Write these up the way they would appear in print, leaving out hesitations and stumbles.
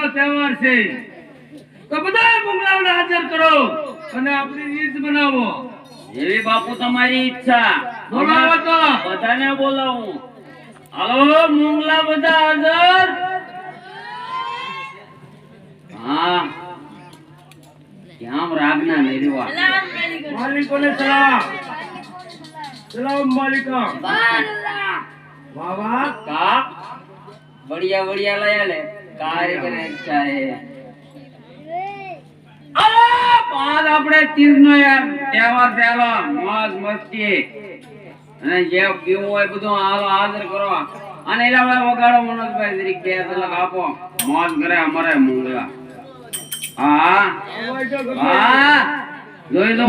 નો તહેવાર છે તો બધા મુંગલાઓને હાજર કરો અને આપણી ઈદ બનાવો. એવી બાપુ તમારી ઈચ્છા. બોલાવો તો બધાને બોલાવું. હાલો મુંગલા બધા હાજર. હા કેમ રાગના નરીવા માલિકોને સલામ. સલામ માલિકા. વાહ વાહ કા બઢિયા બઢિયા લાયા લે કાર્યક્રમ ઈચ્છા હે. અરે પાંચ આપણે તીજ નો યાર તહેવાર ચાલો મોજ મસ્તી અને જે પીવું હોય બધું હાલો હાજર કરો અને એલા ભાઈ વગાડો મનોજભાઈ જરીક બે તલક આપો મોજ કરે અમારે મુંગલા. હા હા જોઈ લો.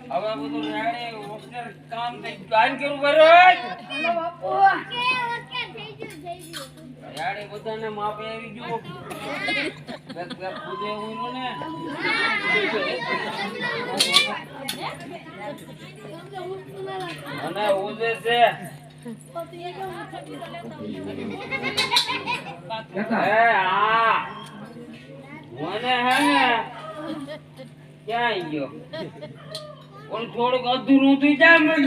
હવે બધું રેડી વખતે કામ થઈ ગાન કેવું કર્યો બાપુ ઓકે થઈ ગયું રેડી બધાને માપે આવી ગયો બેક બેક પૂજે હું ને અને ઉજે છે હે હા મને હે ને ક્યાં ગયો ઓલ થોડુંક અધૂરું થઈ જાય મને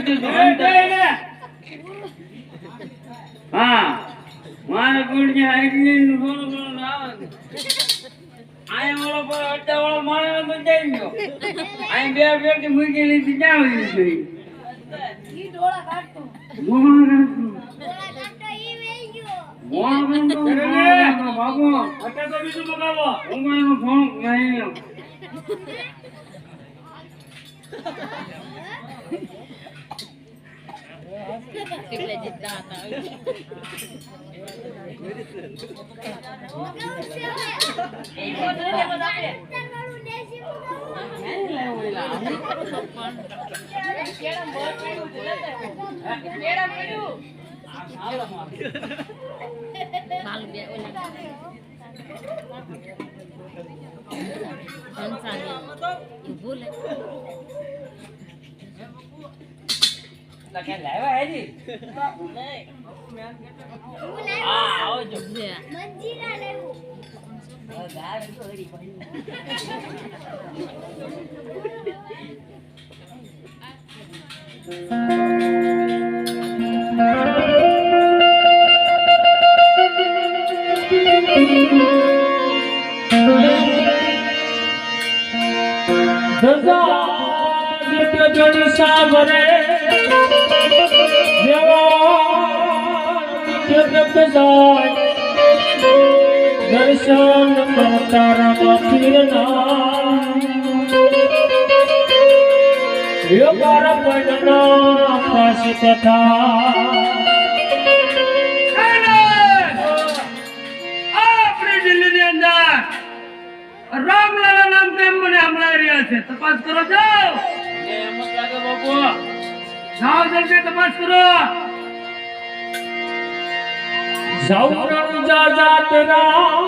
હા મારે ગુણજી હાઈટલી થોડું ના આય ઓલો પર અડધા વાળો મારે તો જઈ ગયો આય બે પેટી મૂકી લીધી જાવ જોઈ ઈ ડોળા કાઢતો ઈ વેઈ ગયો બાબુ અટે તો બીજું મગાવો હું એનો ફોન નહીં કેટલે જીતતા હતા લખે લાવ્યા હેજી નહીં આ આવો જો મંજીરા લેવું સાવરે દર્શન કરતા દિલ્હીની અંદર રામલાલા નામ કેમ મને હમણાં રહ્યા છે? તપાસ કરો જાઓ. એમ જ લાગે બાપુ. જાઓ જલ્દી તપાસ કરો. જાઉં જા તેરા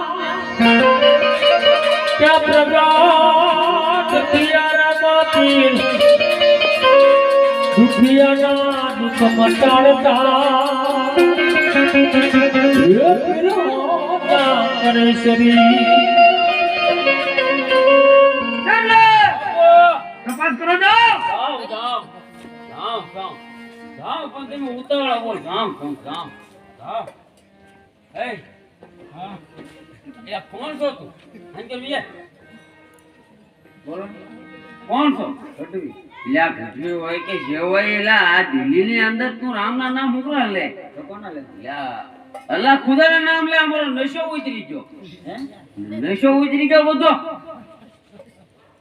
क्या प्रभात पियारा माती दुखियाना दुख मटाड़ता करे शरीर તપાસ કરો જાઓ પણ તમે ઉતાવળા બોલ જામ એ હા એ કોણ છો તું અંકલ વિજય બોલો કોણ છો ગઢવી લ્યા ગઢવી હોય કે જે હોય એલા આ દિલ્હીની અંદર તું રામના નામ મોકલા લે તો કોના લે લ્યા અલ્લાહ ખુદાના નામ લે અમારો નશો ઉતરી ગયો હે નશો ઉતરી ગયો બધો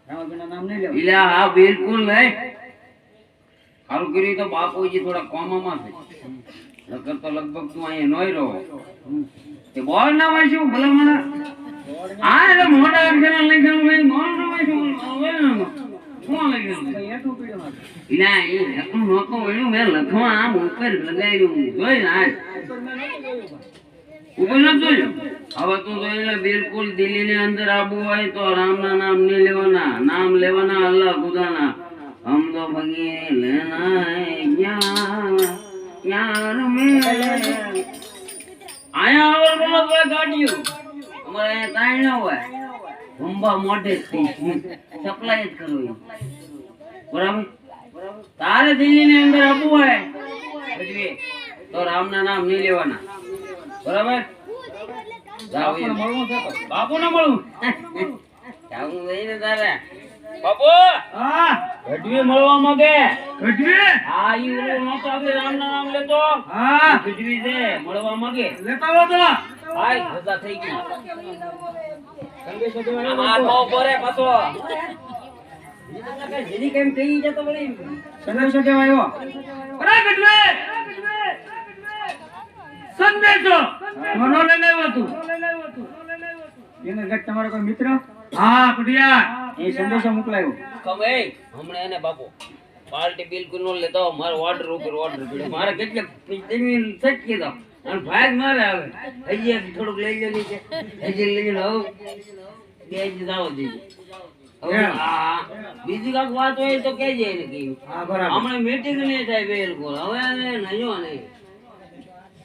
રામના નામ નહીં લે લ્યા હા બિલકુલ નહીં હારું કર્યું તો બાપુજી થોડા કોમામાં છે નકર તો લગભગ તું અહીંયા નોય રહો તે બોલ ના વાંચ્યું ભલે મને આ એટલે મોટા અક્ષર લખેલું ભાઈ બોલ ના વાંચ્યું શું લખેલું ના એ લખું નહોતું વળ્યું મેં લખવા આમ ઉપર લગાવ્યું જોઈ ને આ ઉપર ન જોયું હવે તું જોઈ બિલકુલ દિલ્હીની અંદર આવવું હોય તો રામના નામ નહીં લેવાના નામ લેવાના અલ્લાહ ખુદાના હમ તો ભગી લેના યાર મેં આયા આવર બોલો તો ગાડીઓ અમારે અહીંયા કાઈ ના હોય ભંબા મોઢે સપ્લાય જ કરવી બરાબર તારે દિલ્હીની અંદર આવવું હોય તો રામના નામ નહીં લેવાના બરાબર બાપુ ના મળવું જાવું નહીં તારે બાપુ હા ગઢવી મળવા માંગે ગઢવી હા ઈ ઓલો નતો આપણે રામના નામ લેતો હા ગઢવી છે મળવા માંગે લેતા આવો તો હાય રજા થઈ ગઈ આ બહુ બોરે પાછો જેની કેમ કહી જતો વળી સંદેશો કેવા આવ્યો અરે ગઢવી સંદેશો મનો લઈને આવ્યો તું એને ગટ તમારો કોઈ મિત્ર હા કુટિયા એ સંદેશો મોકલાયો કમ એ હમણે એને બાપુ પાર્ટી બિલકુલ નો લેતો મારો ઓર્ડર ઉપર ઓર્ડર પડ્યો મારે કેટલે જમીન સટકી દો અને ભાગ મારે આવે હજી થોડુંક લઈ લે નીચે હજી લઈ લો બે જ દાવ દીધું હા બીજી કાક વાત હોય તો કહેજે એને કીધું હા બરાબર હમણે મીટિંગ નહીં થાય બિલકુલ હવે નહીં નહીં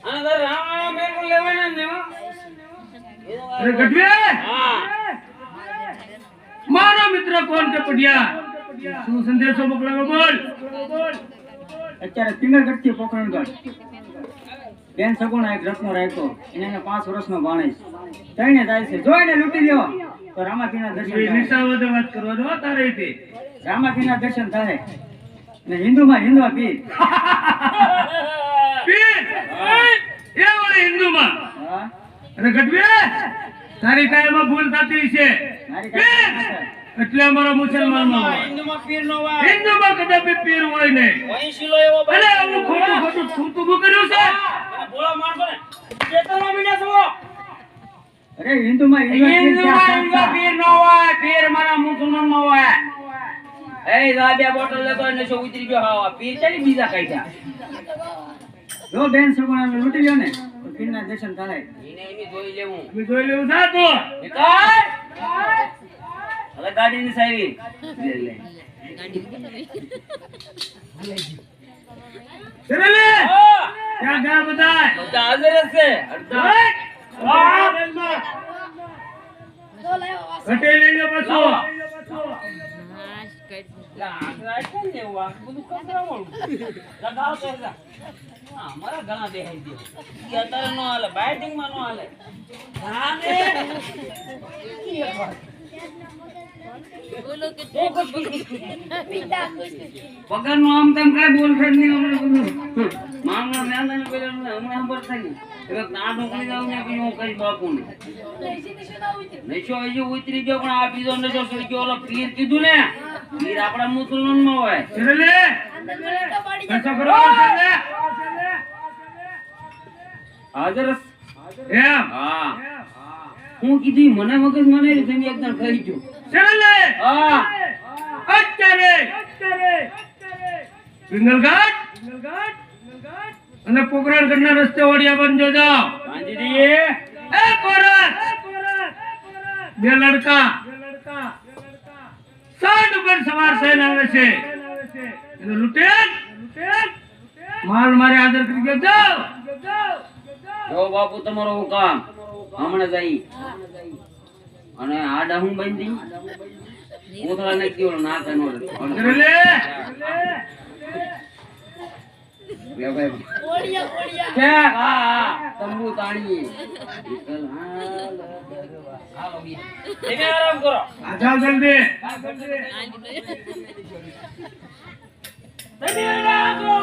અને તારે રામ બિલકુલ લેવાના ને અરે ગઢવી હા મારો મિત્ર કોણ છે પડિયા શું સંદેશો મોકલાવો બોલ અત્યારે પિંગરગઢ થી પોખરણગઢ બેન સગુણા એક રત્નો રાખ્યો એને 5 વર્ષનો ભાણેજ તઈને જાય છે જોઈને લૂટી લ્યો તો રામાપીના દર્શન થાય. નિશાવદ વાત કરવાનો તારે તે રામાપીના દર્શન થાય ને હિન્દુમાં પીર પીર એ ઓલે હિન્દુમાં હા અરે ગઢવી તારી કાયમાં ભૂલ થતી છે મારી પીર કાંઈ એટલે અમારો મુસલમાનમાં હોય હિન્દુમાં પીર નો હોય હિન્દુમાં કદાપી પીર હોય નહીં વંશીલો એવો અરે આવું ખોટું થૂતું કર્યું છે બોલા માણસો ને ચેતનનો બીડા છો અરે હિન્દુમાં પીર નો હોય પીર મારા મુસલમાન નો હોય એ રાજા બોટલ લેતો નશો ઉતરી ગયો હા પીર ચાલી બીજા કઈ જા જો બેન સગુણા લૂટી લ્યો ને તો પીરના દર્શન થાય એને એની જોઈ લેવું જોઈ લેવું થા તો નિકાલ હવે ગાડીની સાઈવી લે ચલે લે હા ક્યાં ગયા બધા બધા હાજર જ છે અડધા ઘટે લઈ લો પાછું. અમારા ઘણા દેખાઈ દે અત્યારે નો હાલે બાઇટિંગ માં નો હાલે પગાર નું આમ તેમ કઈ બોલશે જ નહીં હમણાં બધું મામલો મેદાન પેલા હમણાં ખબર થાય ને ના ઢોકળી જાવ ને હું કઈ બાપુ ને નશો હજુ ઉતરી ગયો પણ આ બીજો નશો ચડી ગયો ઓલો પીર કીધું ને પીર આપણા મુસલમાન માં હોય ચલે કશો કરો ચલે. હાજર એમ હા હું કીધું મને મગજ મને તમે એકદમ ખાઈ ગયો ચલે. હા અત્યારે પિંગલઘાટ અને પોકરણગઢના રસ્તે ઓડિયા બનજો જાઓ. ગાંધીજી એક ઓરત બે લડકા સાંઢ ઉપર સવાર થઈને આવે છે. એનો લૂંટેન માલ મારે હાજર કરી ગયો. જાઓ. જો બાપુ તમારો હુકમ હમણાં જઈ અને આડા હું બાંધી કોથળા નાખી ઓલો ના કાનો ચલે. છે હા તંબુ તાણી હાલો બી તમે આરામ કરો આ જાઓ જલ્દી. તમે આરામ કરો